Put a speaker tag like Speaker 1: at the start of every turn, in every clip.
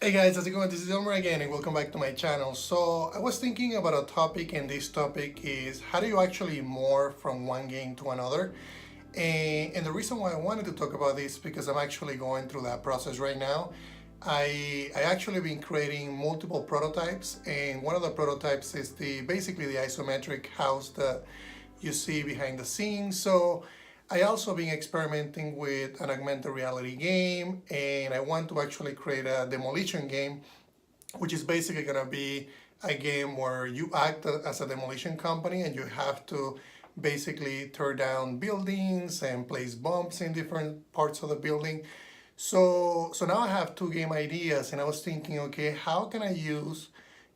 Speaker 1: Hey guys, how's it going? This is Elmer again and welcome back to my channel. So I was thinking about a topic, and this topic is how do you actually morph from one game to another? And the reason why I wanted to talk about this is because I'm actually going through that process right now. I actually been creating multiple prototypes, and one of the prototypes is basically the isometric house that you see behind the scenes. So I also been experimenting with an augmented reality game, and I want to actually create a demolition game, which is basically gonna be a game where you act as a demolition company and you have to basically tear down buildings and place bombs in different parts of the building. So now I have two game ideas, and I was thinking, okay, how can I use,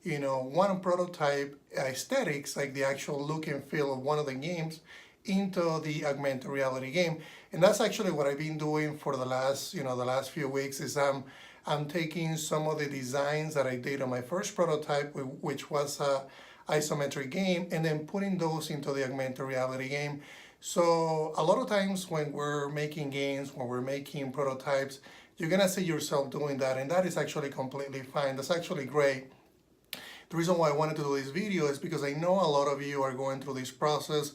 Speaker 1: one prototype aesthetics, like the actual look and feel of one of the games, into the augmented reality game. And that's actually what I've been doing for the last few weeks. Is I'm taking some of the designs that I did on my first prototype, which was a isometric game, and then putting those into the augmented reality game. So a lot of times when we're making games, when we're making prototypes, you're gonna see yourself doing that, and that is actually completely fine. That's actually great. The reason why I wanted to do this video is because I know a lot of you are going through this process.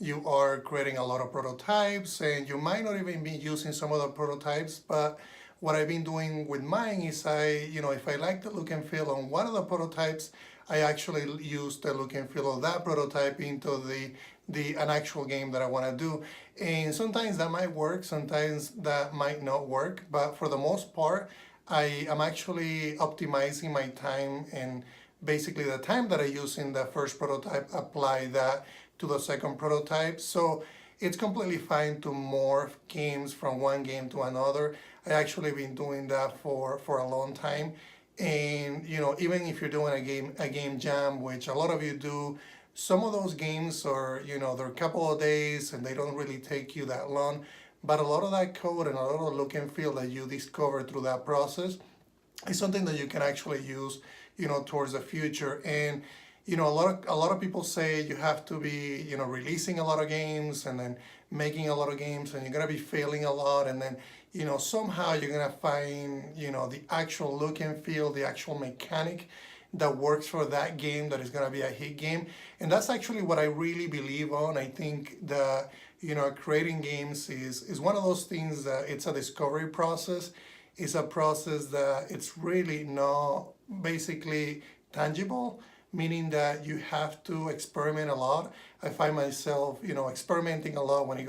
Speaker 1: You are creating a lot of prototypes, and you might not even be using some of the prototypes, but what I've been doing with mine is if I like the look and feel on one of the prototypes, I actually use the look and feel of that prototype into an actual game that I want to do. And sometimes that might work, sometimes that might not work, but for the most part, I am actually optimizing my time, and basically the time that I use in the first prototype, apply that to the second prototype. So it's completely fine to morph games from one game to another. I actually been doing that for a long time. And even if you're doing a game jam, which a lot of you do, some of those games are, they're a couple of days and they don't really take you that long. But a lot of that code and a lot of the look and feel that you discover through that process is something that you can actually use, towards the future. And a lot of people say you have to be, releasing a lot of games and then making a lot of games, and you're gonna be failing a lot, and then somehow you're gonna find the actual look and feel, the actual mechanic that works for that game, that is gonna be a hit game. And that's actually what I really believe on. I think that creating games is one of those things that it's a discovery process. It's a process that it's really not basically tangible, meaning that you have to experiment a lot. I find myself, experimenting a lot when it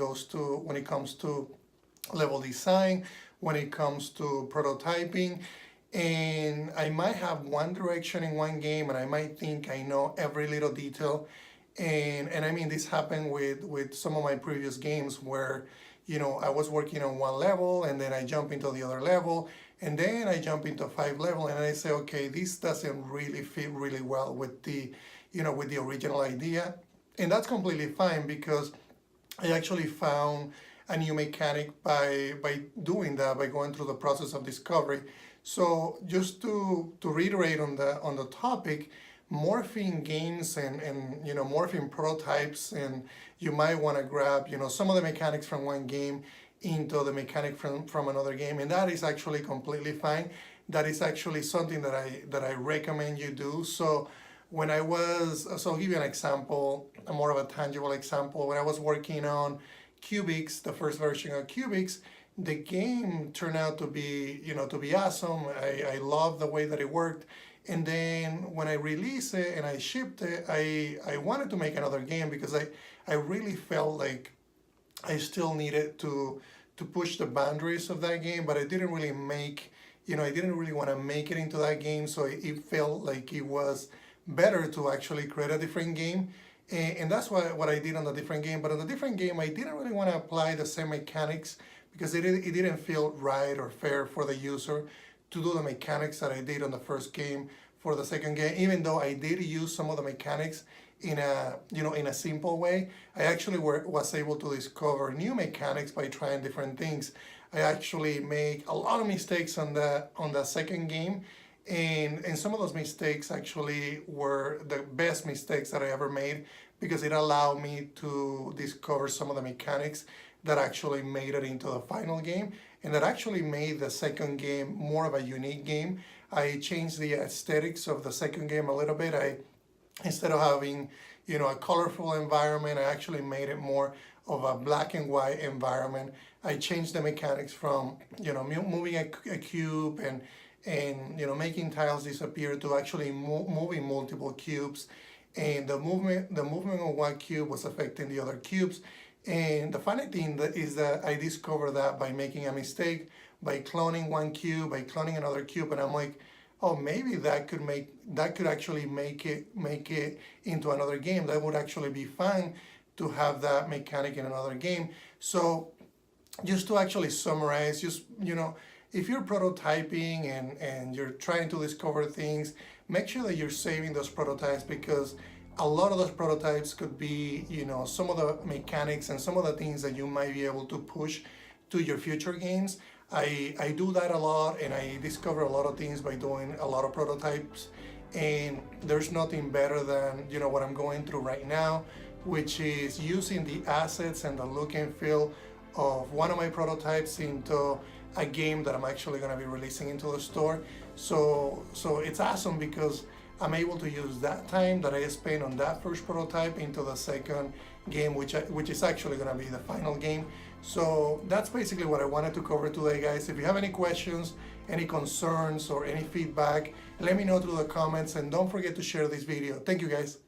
Speaker 1: comes to level design, when it comes to prototyping. And I might have one direction in one game, and I might think I know every little detail. And I mean, this happened with some of my previous games where I was working on one level, and then I jump into the other level, and then I jump into 5 level, and I say, okay, this doesn't really fit really well with the original idea. And that's completely fine, because I actually found a new mechanic by doing that, by going through the process of discovery. So just to reiterate on the topic, morphing games and morphing prototypes, and you might want to grab some of the mechanics from one game into the mechanic from another game, and that is actually completely fine. That is actually something that I recommend you do. So I'll give you an example, a more of a tangible example. When I was working on Cubics, the first version of Cubics, the game turned out to be awesome. I love the way that it worked. And then when I released it and I shipped it, I wanted to make another game, because I really felt like I still needed to push the boundaries of that game, but I didn't really I didn't really want to make it into that game. So it felt like it was better to actually create a different game. And that's what I did on the different game. But on the different game, I didn't really want to apply the same mechanics, because it didn't feel right or fair for the user to do the mechanics that I did on the first game for the second game. Even though I did use some of the mechanics in a simple way, I actually was able to discover new mechanics by trying different things. I actually make a lot of mistakes on the second game, and some of those mistakes actually were the best mistakes that I ever made, because it allowed me to discover some of the mechanics that actually made it into the final game. and that actually made the second game more of a unique game. I changed the aesthetics of the second game a little bit. Instead of having, a colorful environment, I actually made it more of a black and white environment. I changed the mechanics from, moving a cube and making tiles disappear to actually moving multiple cubes, and the movement of one cube was affecting the other cubes. And the funny thing is that I discovered that by making a mistake, by cloning one cube, by cloning another cube, and I'm like, oh, maybe that could actually make it into another game. That would actually be fun to have that mechanic in another game. So just to actually summarize, if you're prototyping and you're trying to discover things, make sure that you're saving those prototypes, because a lot of those prototypes could be, some of the mechanics and some of the things that you might be able to push to your future games. I do that a lot, and I discover a lot of things by doing a lot of prototypes, and there's nothing better than what I'm going through right now, which is using the assets and the look and feel of one of my prototypes into a game that I'm actually going to be releasing into the store. So it's awesome because I'm able to use that time that I spent on that first prototype into the second game, which is actually going to be the final game. So that's basically what I wanted to cover today, guys. If you have any questions, any concerns, or any feedback, let me know through the comments, and don't forget to share this video. Thank you, guys.